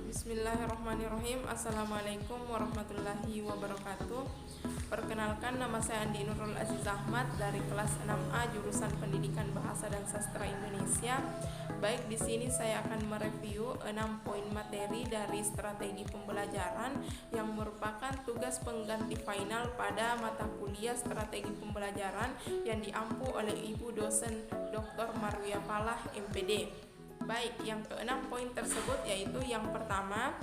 Bismillahirrahmanirrahim. Assalamualaikum warahmatullahi wabarakatuh. Perkenalkan, nama saya Andi Nurul Aziz Ahmad dari kelas 6A jurusan Pendidikan Bahasa dan Sastra Indonesia. Baik, di sini saya akan mereview 6 poin materi dari strategi pembelajaran yang merupakan tugas pengganti final pada mata kuliah strategi pembelajaran yang diampu oleh Ibu dosen Dr. Marwia Falah, MPD. Baik, yang keenam poin tersebut yaitu yang pertama,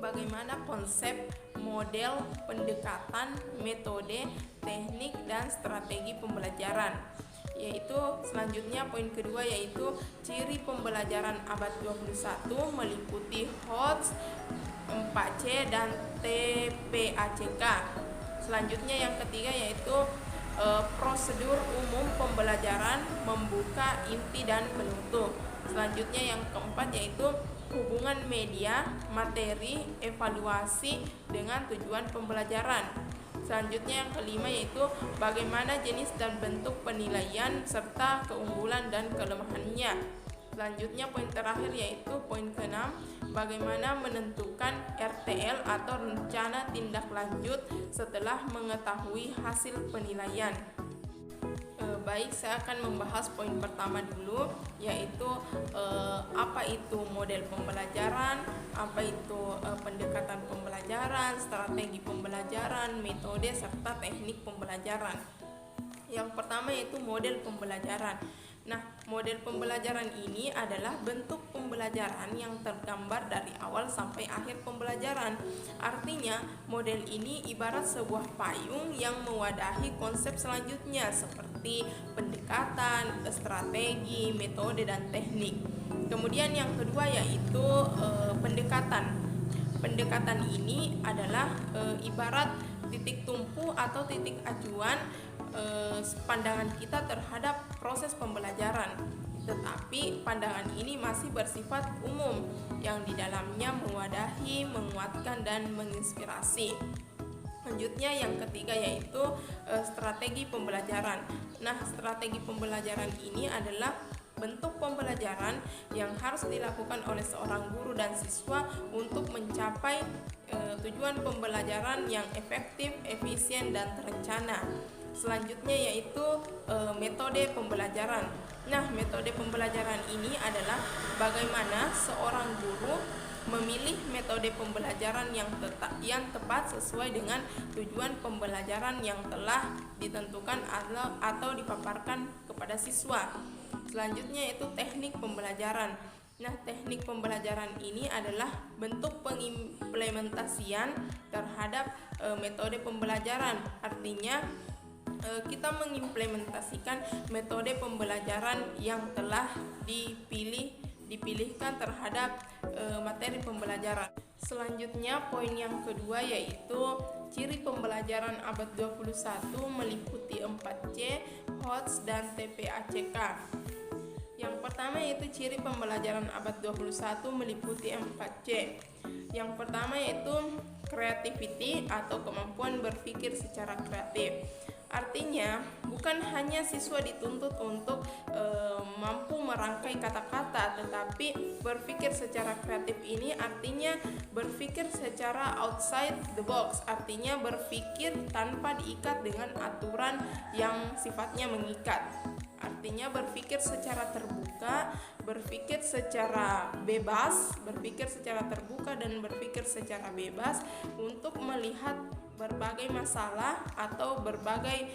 bagaimana konsep, model, pendekatan, metode, teknik, dan strategi pembelajaran. Yaitu selanjutnya poin kedua yaitu ciri pembelajaran abad 21 meliputi HOTS, 4C, dan TPACK. Selanjutnya yang ketiga yaitu prosedur umum pembelajaran, membuka, inti, dan penutup. Selanjutnya yang keempat yaitu hubungan media, materi, evaluasi dengan tujuan pembelajaran. Selanjutnya yang kelima yaitu bagaimana jenis dan bentuk penilaian serta keunggulan dan kelemahannya. Selanjutnya poin terakhir yaitu poin keenam, bagaimana menentukan RTL atau rencana tindak lanjut setelah mengetahui hasil penilaian. Baik, saya akan membahas poin pertama dulu, yaitu apa itu model pembelajaran, apa itu pendekatan pembelajaran, strategi pembelajaran, metode, serta teknik pembelajaran. Yang pertama yaitu model pembelajaran. Nah, model pembelajaran ini adalah bentuk pembelajaran yang tergambar dari awal sampai akhir pembelajaran. Artinya, model ini ibarat sebuah payung yang mewadahi konsep selanjutnya seperti pendekatan, strategi, metode, dan teknik. Kemudian yang kedua yaitu pendekatan. Pendekatan ini adalah ibarat titik tumpu atau titik acuan pandangan kita terhadap proses pembelajaran, tetapi pandangan ini masih bersifat umum yang di dalamnya mewadahi, menguatkan, dan menginspirasi. Selanjutnya yang ketiga yaitu strategi pembelajaran. Nah, strategi pembelajaran ini adalah bentuk pembelajaran yang harus dilakukan oleh seorang guru dan siswa untuk mencapai tujuan pembelajaran yang efektif, efisien, dan terencana. Selanjutnya yaitu metode pembelajaran. Nah, metode pembelajaran ini adalah bagaimana seorang guru memilih metode pembelajaran yang tepat sesuai dengan tujuan pembelajaran yang telah ditentukan atau dipaparkan kepada siswa. Selanjutnya yaitu teknik pembelajaran. Nah, teknik pembelajaran ini adalah bentuk pengimplementasian terhadap metode pembelajaran. Artinya kita mengimplementasikan metode pembelajaran yang telah dipilihkan terhadap materi pembelajaran. Selanjutnya poin yang kedua yaitu ciri pembelajaran abad 21 meliputi 4C, HOTS, dan TPACK. Yang pertama yaitu ciri pembelajaran abad 21 meliputi 4C. Yang pertama yaitu creativity atau kemampuan berpikir secara kreatif. Artinya, bukan hanya siswa dituntut untuk mampu merangkai kata-kata, tetapi berpikir secara kreatif ini artinya berpikir secara outside the box, artinya berpikir tanpa diikat dengan aturan yang sifatnya mengikat. Artinya berpikir secara terbuka, berpikir secara bebas, berpikir secara terbuka dan berpikir secara bebas untuk melihat berbagai masalah atau berbagai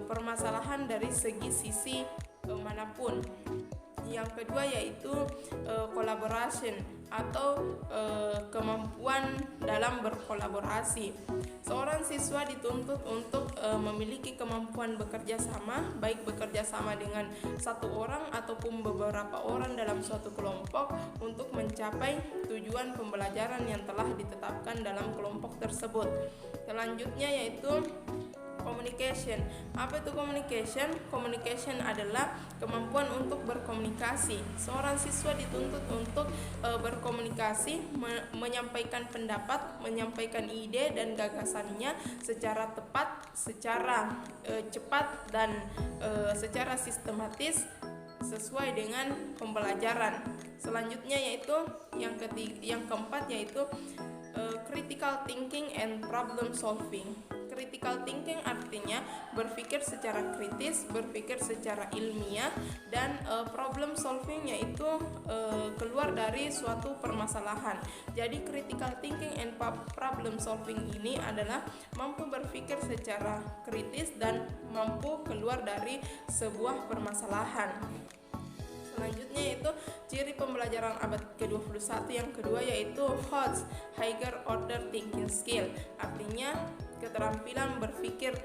permasalahan dari segi sisi manapun. Yang kedua yaitu collaboration atau kemampuan dalam berkolaborasi. Seorang siswa dituntut untuk memiliki kemampuan bekerja sama, baik bekerja sama dengan satu orang ataupun beberapa orang dalam suatu kelompok untuk mencapai tujuan pembelajaran yang telah ditetapkan dalam kelompok tersebut. Selanjutnya yaitu communication. Apa itu communication? Communication adalah kemampuan untuk berkomunikasi. Seorang siswa dituntut untuk berkomunikasi, menyampaikan pendapat, menyampaikan ide dan gagasannya secara tepat, secara cepat, dan secara sistematis sesuai dengan pembelajaran. Selanjutnya yaitu yang keempat yaitu critical thinking and problem solving. Critical thinking artinya berpikir secara kritis, berpikir secara ilmiah, dan problem solving yaitu keluar dari suatu permasalahan. Jadi critical thinking and problem solving ini adalah mampu berpikir secara kritis dan mampu keluar dari sebuah permasalahan. Selanjutnya yaitu ciri pembelajaran abad ke-21 yang kedua yaitu HOTS, Higher Order Thinking Skill. Artinya keterampilan berpikir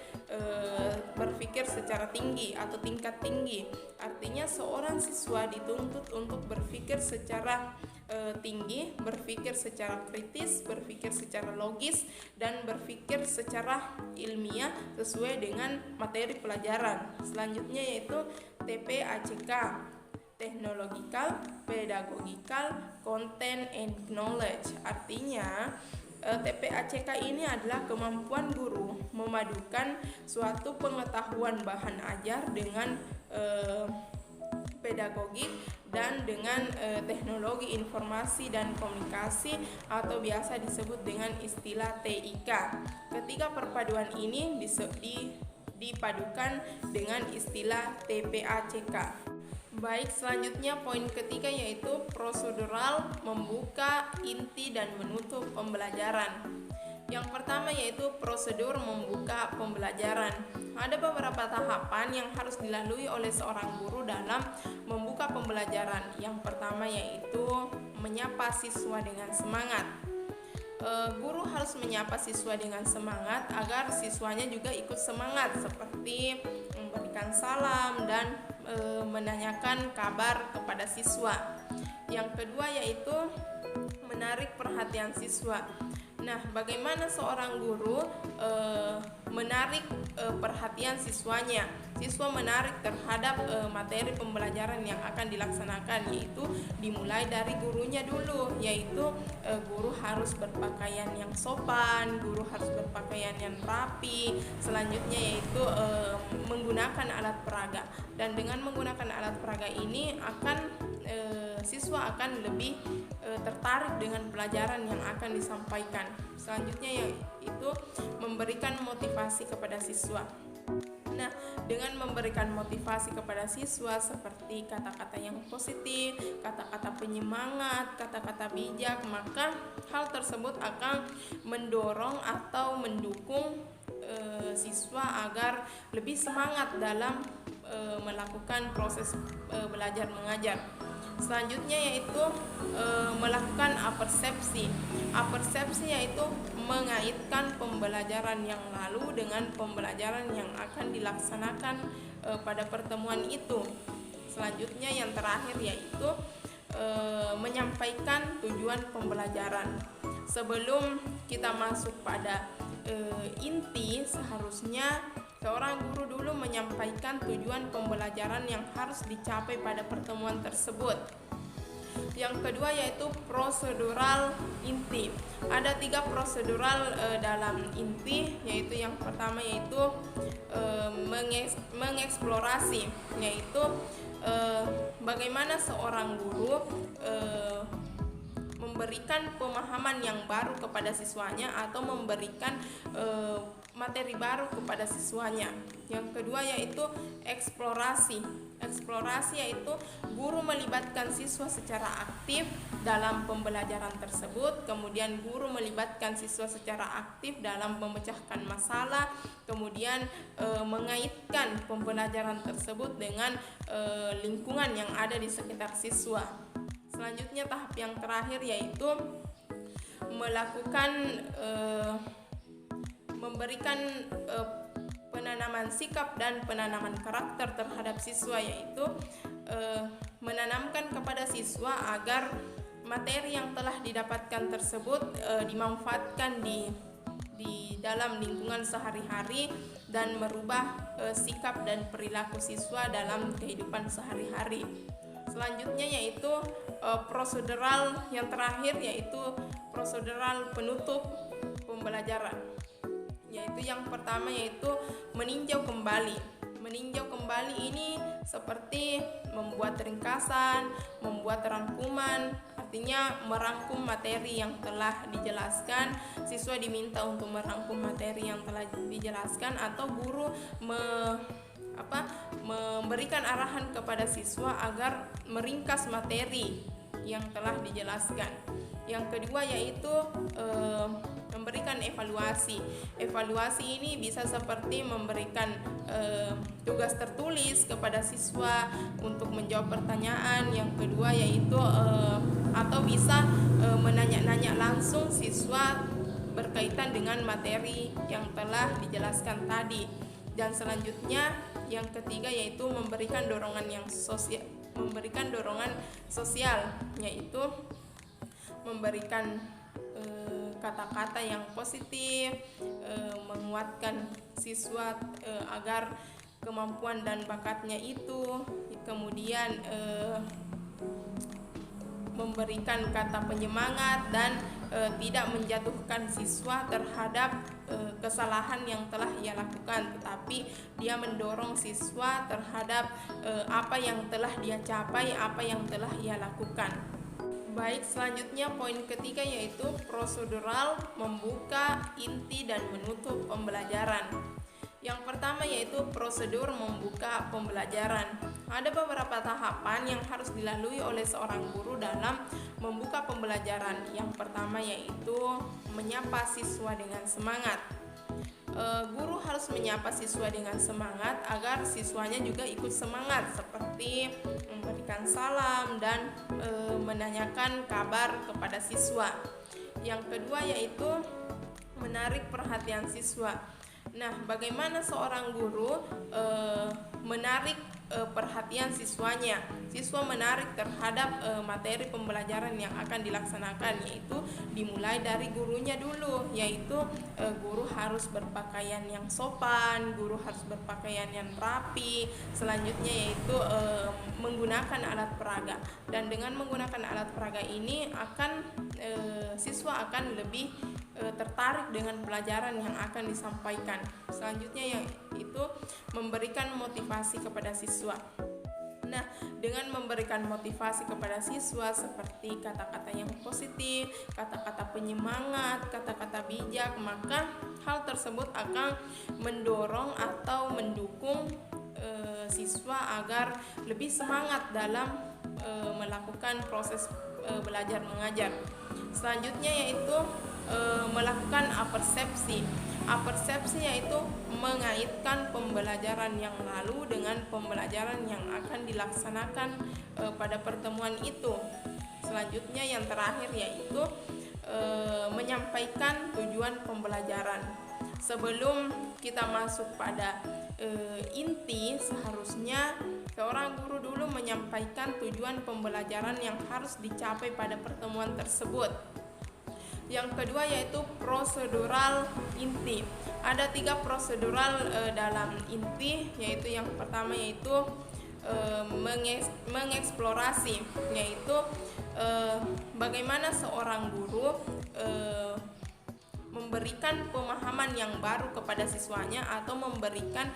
secara tinggi atau tingkat tinggi. Artinya seorang siswa dituntut untuk berpikir secara tinggi, berpikir secara kritis, berpikir secara logis, dan berpikir secara ilmiah sesuai dengan materi pelajaran. Selanjutnya yaitu TPACK, Technological, Pedagogical, Content and Knowledge. Artinya TPACK ini adalah kemampuan guru memadukan suatu pengetahuan bahan ajar dengan pedagogik dan dengan teknologi informasi dan komunikasi atau biasa disebut dengan istilah TIK. Ketiga perpaduan ini dipadukan dengan istilah TPACK. Baik, selanjutnya poin ketiga yaitu prosedural, membuka, inti, dan menutup pembelajaran. Yang pertama yaitu prosedur membuka pembelajaran. Ada beberapa tahapan yang harus dilalui oleh seorang guru dalam membuka pembelajaran. Yang pertama yaitu menyapa siswa dengan semangat. Guru harus menyapa siswa dengan semangat agar siswanya juga ikut semangat, seperti memberikan salam dan menanyakan kabar kepada siswa. Yang kedua yaitu menarik perhatian siswa. Nah, bagaimana seorang guru menarik perhatian siswanya? Siswa menarik terhadap materi pembelajaran yang akan dilaksanakan, yaitu dimulai dari gurunya dulu, yaitu guru harus berpakaian yang sopan, guru harus berpakaian yang rapi. Selanjutnya yaitu menggunakan alat peraga, dan dengan menggunakan alat peraga ini siswa akan lebih tertarik dengan pelajaran yang akan disampaikan. Selanjutnya yaitu memberikan motivasi kepada siswa. Nah, dengan memberikan motivasi kepada siswa seperti kata-kata yang positif, kata-kata penyemangat, kata-kata bijak, maka hal tersebut akan mendorong atau mendukung siswa agar lebih semangat dalam melakukan proses belajar mengajar. Selanjutnya yaitu melakukan apersepsi. Apersepsi yaitu mengaitkan pembelajaran yang lalu dengan pembelajaran yang akan dilaksanakan pada pertemuan itu. Selanjutnya yang terakhir yaitu menyampaikan tujuan pembelajaran. Sebelum kita masuk pada inti, seharusnya seorang guru dulu menyampaikan tujuan pembelajaran yang harus dicapai pada pertemuan tersebut. Yang kedua yaitu prosedural inti. Ada 3 prosedural dalam inti, yaitu yang pertama yaitu mengeksplorasi, yaitu bagaimana seorang guru memberikan pemahaman yang baru kepada siswanya atau memberikan materi baru kepada siswanya. Yang kedua yaitu eksplorasi. Eksplorasi yaitu guru melibatkan siswa secara aktif dalam pembelajaran tersebut, kemudian guru melibatkan siswa secara aktif dalam memecahkan masalah, kemudian mengaitkan pembelajaran tersebut dengan lingkungan yang ada di sekitar siswa. Selanjutnya tahap yang terakhir yaitu memberikan penanaman sikap dan penanaman karakter terhadap siswa, yaitu menanamkan kepada siswa agar materi yang telah didapatkan tersebut dimanfaatkan di dalam lingkungan sehari-hari dan merubah sikap dan perilaku siswa dalam kehidupan sehari-hari. Selanjutnya yaitu prosedural yang terakhir yaitu prosedural penutup pembelajaran. Yaitu yang pertama yaitu meninjau kembali. Meninjau kembali ini seperti membuat ringkasan, membuat rangkuman, artinya merangkum materi yang telah dijelaskan. Siswa diminta untuk merangkum materi yang telah dijelaskan, atau guru memberikan arahan kepada siswa agar meringkas materi yang telah dijelaskan. Yang kedua yaitu memberikan evaluasi. Evaluasi ini bisa seperti memberikan tugas tertulis kepada siswa untuk menjawab pertanyaan. Yang kedua yaitu atau bisa menanya-nanya langsung siswa berkaitan dengan materi yang telah dijelaskan tadi. Dan selanjutnya yang ketiga yaitu memberikan dorongan sosial, yaitu memberikan kata-kata yang positif, menguatkan siswa agar kemampuan dan bakatnya itu, kemudian memberikan kata penyemangat dan tidak menjatuhkan siswa terhadap kesalahan yang telah ia lakukan, tetapi dia mendorong siswa terhadap apa yang telah dia capai, apa yang telah ia lakukan. Baik, selanjutnya poin ketiga yaitu prosedural, membuka, inti, dan menutup pembelajaran. Yang pertama yaitu prosedur membuka pembelajaran. Ada beberapa tahapan yang harus dilalui oleh seorang guru dalam membuka pembelajaran. Yang pertama yaitu menyapa siswa dengan semangat. Guru harus menyapa siswa dengan semangat agar siswanya juga ikut semangat, seperti memberikan salam dan menanyakan kabar kepada siswa. Yang kedua yaitu menarik perhatian siswa. Nah, bagaimana seorang guru menarik perhatian siswanya? Siswa menarik terhadap materi pembelajaran yang akan dilaksanakan, yaitu dimulai dari gurunya dulu, yaitu guru harus berpakaian yang sopan, guru harus berpakaian yang rapi. Selanjutnya yaitu menggunakan alat peraga, dan dengan menggunakan alat peraga ini siswa akan lebih tertarik dengan pelajaran yang akan disampaikan. Selanjutnya yaitu memberikan motivasi kepada siswa. Nah, dengan memberikan motivasi kepada siswa seperti kata-kata yang positif, kata-kata penyemangat, kata-kata bijak, maka hal tersebut akan mendorong atau mendukung siswa agar lebih semangat dalam melakukan proses belajar mengajar. Selanjutnya yaitu melakukan apersepsi. Apersepsi yaitu mengaitkan pembelajaran yang lalu dengan pembelajaran yang akan dilaksanakan pada pertemuan itu. Selanjutnya yang terakhir yaitu menyampaikan tujuan pembelajaran. Sebelum kita masuk pada inti, seharusnya seorang guru dulu menyampaikan tujuan pembelajaran yang harus dicapai pada pertemuan tersebut. Yang kedua yaitu prosedural inti. Ada 3 prosedural dalam inti, yaitu yang pertama yaitu mengeksplorasi, yaitu bagaimana seorang guru memberikan pemahaman yang baru kepada siswanya atau memberikan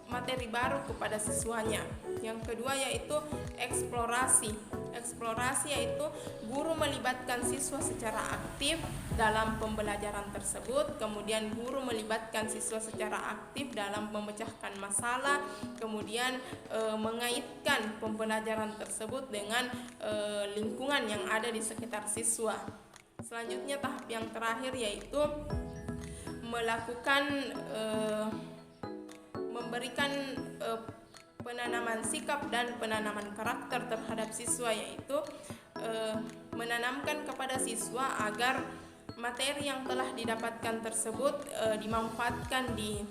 materi baru kepada siswanya. Yang kedua yaitu eksplorasi. Eksplorasi yaitu guru melibatkan siswa secara aktif dalam pembelajaran tersebut, kemudian guru melibatkan siswa secara aktif dalam memecahkan masalah, kemudian mengaitkan pembelajaran tersebut dengan lingkungan yang ada di sekitar siswa. Selanjutnya tahap yang terakhir yaitu memberikan penanaman sikap dan penanaman karakter terhadap siswa, yaitu menanamkan kepada siswa agar materi yang telah didapatkan tersebut dimanfaatkan di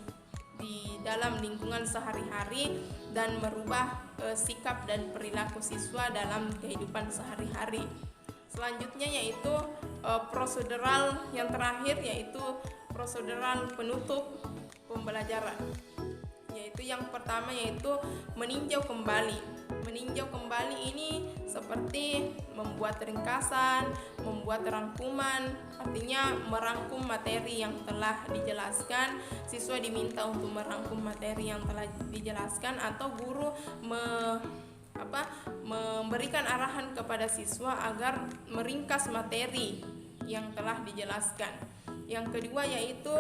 dalam lingkungan sehari-hari dan merubah sikap dan perilaku siswa dalam kehidupan sehari-hari. Selanjutnya yaitu prosedural yang terakhir yaitu prosedural penutup pembelajaran. Yaitu yang pertama yaitu meninjau kembali. Meninjau kembali ini seperti membuat ringkasan, membuat rangkuman, artinya merangkum materi yang telah dijelaskan. Siswa diminta untuk merangkum materi yang telah dijelaskan, atau guru memberikan arahan kepada siswa agar meringkas materi yang telah dijelaskan. Yang kedua yaitu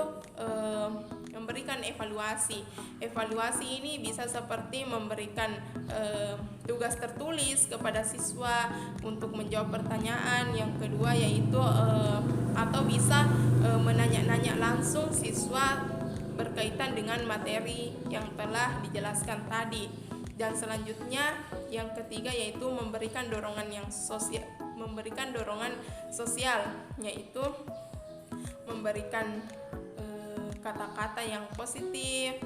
memberikan evaluasi. Evaluasi ini bisa seperti memberikan tugas tertulis kepada siswa untuk menjawab pertanyaan. Yang kedua yaitu atau bisa menanya-nanya langsung siswa berkaitan dengan materi yang telah dijelaskan tadi. Dan selanjutnya yang ketiga yaitu memberikan dorongan sosial, yaitu memberikan kata-kata yang positif,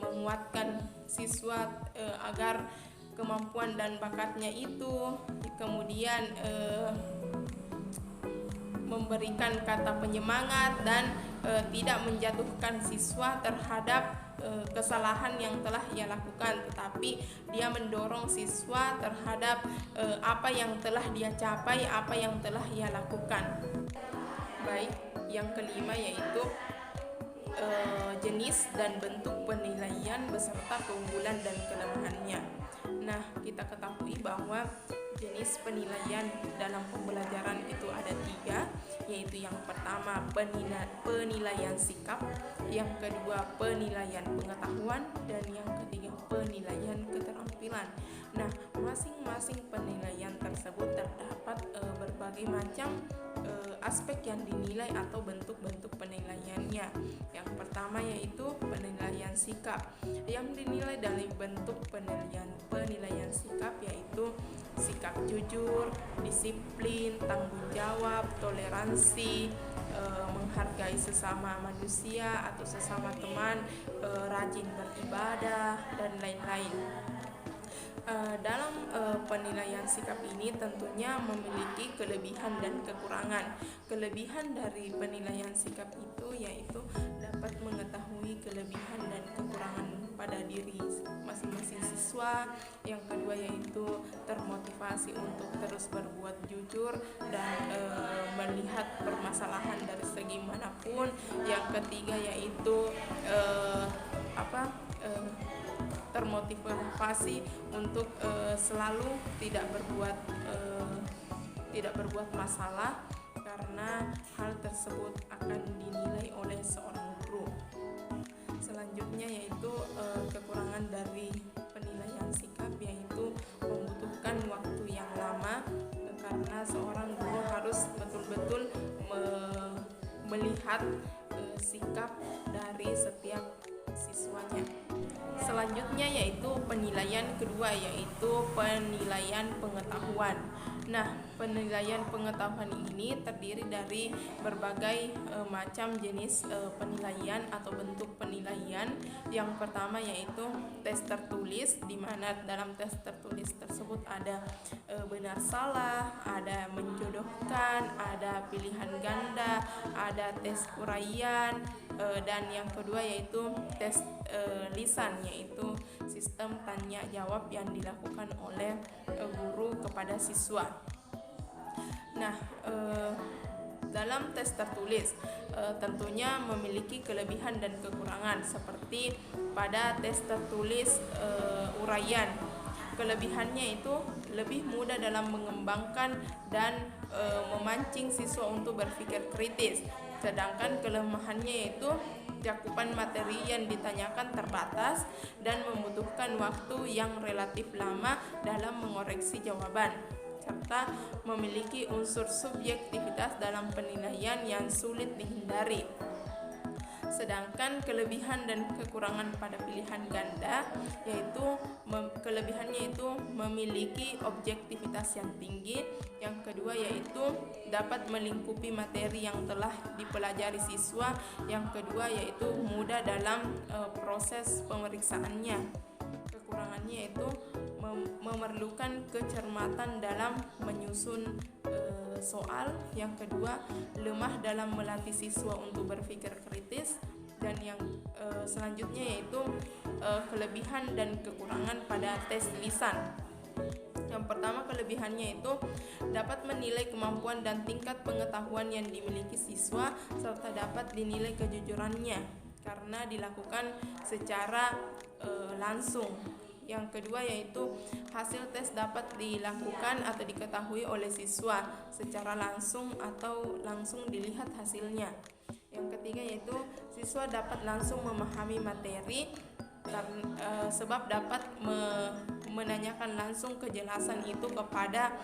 menguatkan siswa agar kemampuan dan bakatnya itu, kemudian memberikan kata penyemangat dan tidak menjatuhkan siswa terhadap kesalahan yang telah ia lakukan, tetapi dia mendorong siswa terhadap apa yang telah dia capai, apa yang telah ia lakukan. Baik, yang kelima yaitu jenis dan bentuk penilaian beserta keunggulan dan kelemahannya. Nah, kita ketahui bahwa jenis penilaian dalam pembelajaran itu ada 3, yaitu yang pertama penilaian sikap, yang kedua penilaian pengetahuan, dan yang ketiga penilaian keterampilan. Nah, masing-masing penilaian tersebut terdapat berbagai macam aspek yang dinilai atau bentuk-bentuk penilaiannya. Yang pertama yaitu penilaian sikap. Yang dinilai dari bentuk penilaian sikap yaitu sikap jujur, disiplin, tanggung jawab, toleransi, menghargai sesama manusia atau sesama teman, rajin beribadah, dan lain-lain. Dalam penilaian sikap ini tentunya memiliki kelebihan dan kekurangan. Kelebihan dari penilaian sikap itu yaitu dapat mengetahui kelebihan dan kekurangan pada diri masing-masing siswa. Yang kedua yaitu termotivasi untuk terus berbuat jujur dan melihat permasalahan dari segi manapun. Yang ketiga yaitu termotivasi untuk selalu tidak berbuat masalah, karena hal tersebut akan dinilai oleh seorang guru. Selanjutnya yaitu kekurangan dari penilaian sikap, yaitu membutuhkan waktu yang lama, karena seorang guru harus betul-betul melihat sikap dari setiap siswanya. Selanjutnya yaitu penilaian kedua, yaitu penilaian pengetahuan. Nah, penilaian pengetahuan ini terdiri dari berbagai macam jenis penilaian atau bentuk penilaian. Yang pertama yaitu tes tertulis, di mana dalam tes tertulis tersebut ada benar salah, ada menjodohkan, ada pilihan ganda, ada tes uraian, dan yang kedua yaitu tes lisan, yaitu sistem tanya jawab yang dilakukan oleh guru kepada siswa. Nah, dalam tes tertulis tentunya memiliki kelebihan dan kekurangan, seperti pada tes tertulis uraian. Kelebihannya itu lebih mudah dalam mengembangkan dan memancing siswa untuk berpikir kritis. Sedangkan kelemahannya yaitu cakupan materi yang ditanyakan terbatas dan membutuhkan waktu yang relatif lama dalam mengoreksi jawaban, serta memiliki unsur subjektivitas dalam penilaian yang sulit dihindari. Sedangkan kelebihan dan kekurangan pada pilihan ganda yaitu kelebihannya itu memiliki objektivitas yang tinggi. Yang kedua yaitu dapat melingkupi materi yang telah dipelajari siswa. Yang kedua yaitu mudah dalam proses pemeriksaannya. Kekurangannya yaitu memerlukan kecermatan dalam menyusun soal. Yang kedua, lemah dalam melatih siswa untuk berpikir kritis. Dan yang selanjutnya yaitu kelebihan dan kekurangan pada tes lisan. Yang pertama, kelebihannya itu dapat menilai kemampuan dan tingkat pengetahuan yang dimiliki siswa serta dapat dinilai kejujurannya karena dilakukan secara langsung. Yang kedua yaitu hasil tes dapat dilakukan atau diketahui oleh siswa secara langsung atau langsung dilihat hasilnya. Yang ketiga yaitu siswa dapat langsung memahami materi sebab dapat menanyakan langsung kejelasan itu kepada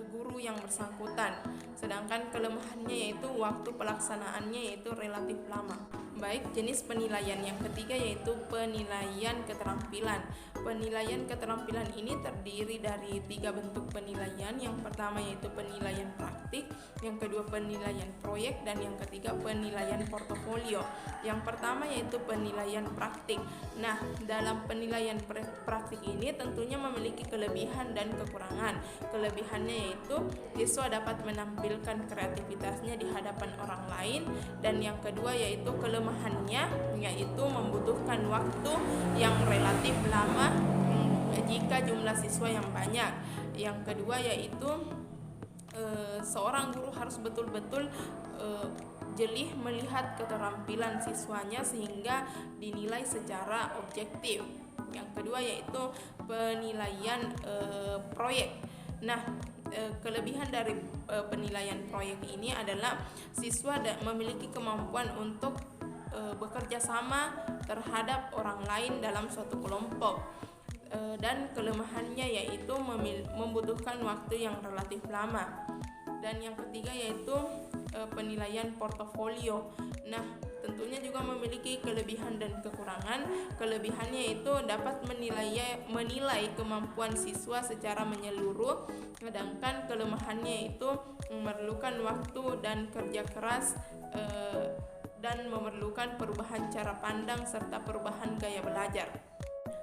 guru yang bersangkutan. Sedangkan kelemahannya yaitu waktu pelaksanaannya yaitu relatif lama. Baik, jenis penilaian yang ketiga yaitu penilaian keterampilan. Penilaian keterampilan ini terdiri dari 3 bentuk penilaian. Yang pertama yaitu penilaian praktik, yang kedua penilaian proyek, dan yang ketiga penilaian portofolio. Yang pertama yaitu penilaian praktik. Nah, dalam penilaian praktik ini tentunya memiliki kelebihan dan kekurangan. Kelebihannya yaitu siswa dapat menampilkan kreativitasnya di hadapan orang lain, dan yang kedua yaitu kelemahannya yaitu membutuhkan waktu yang relatif lama jika jumlah siswa yang banyak. Yang kedua yaitu seorang guru harus betul-betul jeli melihat keterampilan siswanya sehingga dinilai secara objektif. Yang kedua yaitu penilaian proyek. Nah, kelebihan dari penilaian proyek ini adalah siswa memiliki kemampuan untuk bekerja sama terhadap orang lain dalam suatu kelompok, dan kelemahannya yaitu membutuhkan waktu yang relatif lama. Dan yang ketiga yaitu penilaian portofolio. Nah, tentunya juga memiliki kelebihan dan kekurangan. Kelebihannya itu dapat menilai kemampuan siswa secara menyeluruh, sedangkan kelemahannya itu memerlukan waktu dan kerja keras dan memerlukan perubahan cara pandang serta perubahan gaya belajar.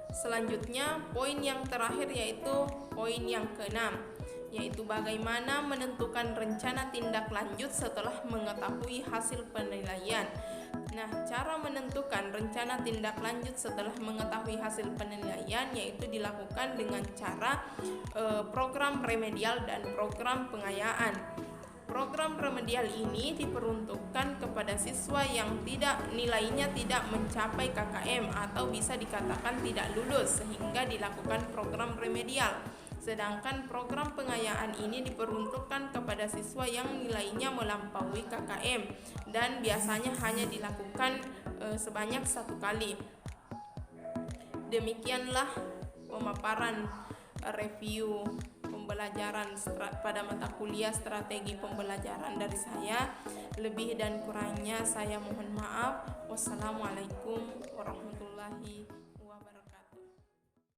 Selanjutnya, poin yang terakhir yaitu poin yang keenam, yaitu bagaimana menentukan rencana tindak lanjut setelah mengetahui hasil penilaian. Nah, cara menentukan rencana tindak lanjut setelah mengetahui hasil penilaian yaitu dilakukan dengan cara program remedial dan program pengayaan. Program remedial ini diperuntukkan kepada siswa yang nilainya tidak mencapai KKM atau bisa dikatakan tidak lulus sehingga dilakukan program remedial. Sedangkan program pengayaan ini diperuntukkan kepada siswa yang nilainya melampaui KKM dan biasanya hanya dilakukan sebanyak 1 kali. Demikianlah pemaparan review pembelajaran pada mata kuliah strategi pembelajaran dari saya. Lebih dan kurangnya saya mohon maaf. Wassalamualaikum warahmatullahi wabarakatuh.